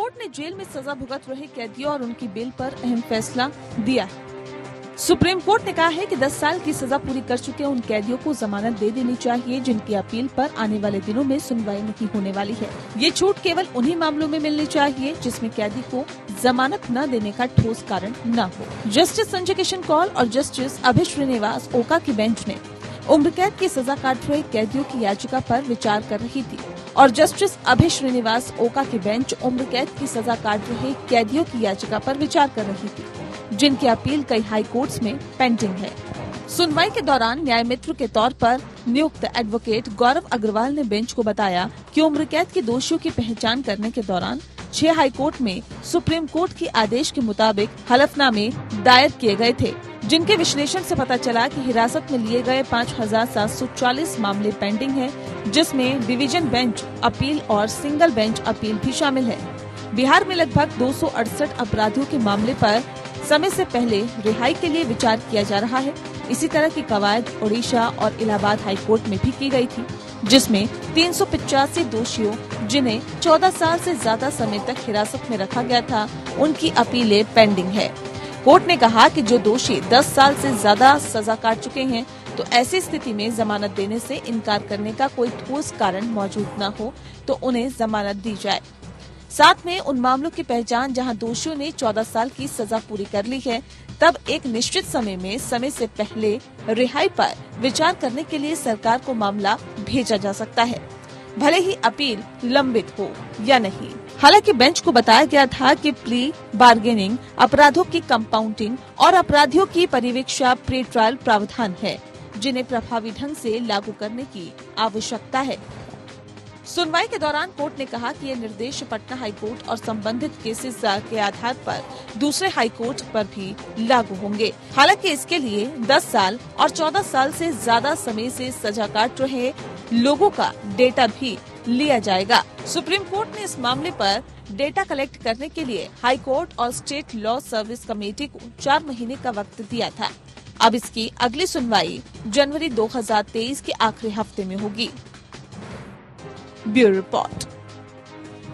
Court ने jail में सजा भुगत रहे कैदियों और उनकी बेल पर अहम फैसला दिया है। सुप्रीम कोर्ट ने कहा है कि 10 साल की सजा पूरी कर चुके उन कैदियों को जमानत दे देनी चाहिए जिनकी अपील पर आने वाले दिनों में सुनवाई नहीं होने वाली है। ये छूट केवल उन्हीं मामलों में मिलनी चाहिए जिसमें कैदी को जमानत न देने का ठोस कारण न हो। जस्टिस संजय किशन कौल और जस्टिस अभय श्रीनिवास ओका की बेंच ने उम्र कैद की सजा काट रहे कैदियों की याचिका पर विचार कर रही थी और जस्टिस अभय श्रीनिवास ओका की बेंच उम्र कैद की सजा काट रहे कैदियों की याचिका पर विचार कर रही थी जिनकी अपील कई हाई कोर्ट्स में पेंडिंग है। सुनवाई के दौरान न्याय मित्र के तौर पर नियुक्त एडवोकेट गौरव अग्रवाल ने बेंच को बताया कि उम्र कैद के दोषियों की पहचान करने के दौरान 6 हाई कोर्ट में सुप्रीम कोर्ट के आदेश के मुताबिक हलफनामे दायर किए गए थे जिनके विश्लेषण से पता चला कि हिरासत में लिए गए 5,740 मामले पेंडिंग हैं, जिसमें डिवीजन बेंच अपील और सिंगल बेंच अपील भी शामिल है। बिहार में लगभग 268 अपराधियों के मामले पर समय से पहले रिहाई के लिए विचार किया जा रहा है। इसी तरह की कवायद ओडिशा और इलाहाबाद हाई कोर्ट में भी की गई थी, जिसमें 385 दोषियों जिन्हें 14 साल से ज्यादा समय तक हिरासत में रखा गया था, उनकी अपीलें पेंडिंग है। कोर्ट ने कहा कि जो दोषी 10 साल से ज्यादा सजा काट चुके हैं, तो ऐसी स्थिति में जमानत देने से इनकार करने का कोई ठोस कारण मौजूद न हो तो उन्हें जमानत दी जाए। साथ में उन मामलों की पहचान जहां दोषियों ने 14 साल की सजा पूरी कर ली है, तब एक निश्चित समय से पहले रिहाई पर विचार करने के लिए सरकार को मामला भेजा जा सकता है, भले ही अपील लंबित हो या नहीं। हालांकि बेंच को बताया गया था कि प्ली बार्गेनिंग, अपराधों की कंपाउंडिंग और अपराधियों की परिवीक्षा प्री ट्रायल प्रावधान है जिन्हें प्रभावी ढंग से लागू करने की आवश्यकता है। सुनवाई के दौरान कोर्ट ने कहा कि ये निर्देश पटना हाई कोर्ट और संबंधित केसेस के आधार पर दूसरे हाई कोर्ट पर भी लागू होंगे। हालांकि इसके लिए 10 साल और 14 साल से ज्यादा समय से सजा काट रहे लोगों का डेटा भी लिया जाएगा। सुप्रीम कोर्ट ने इस मामले पर डेटा कलेक्ट करने के लिए हाई कोर्ट और स्टेट लॉ सर्विस कमेटी को 4 महीने का वक्त दिया था। अब इसकी अगली सुनवाई जनवरी 2023 के आखिरी हफ्ते में होगी। Bureau report.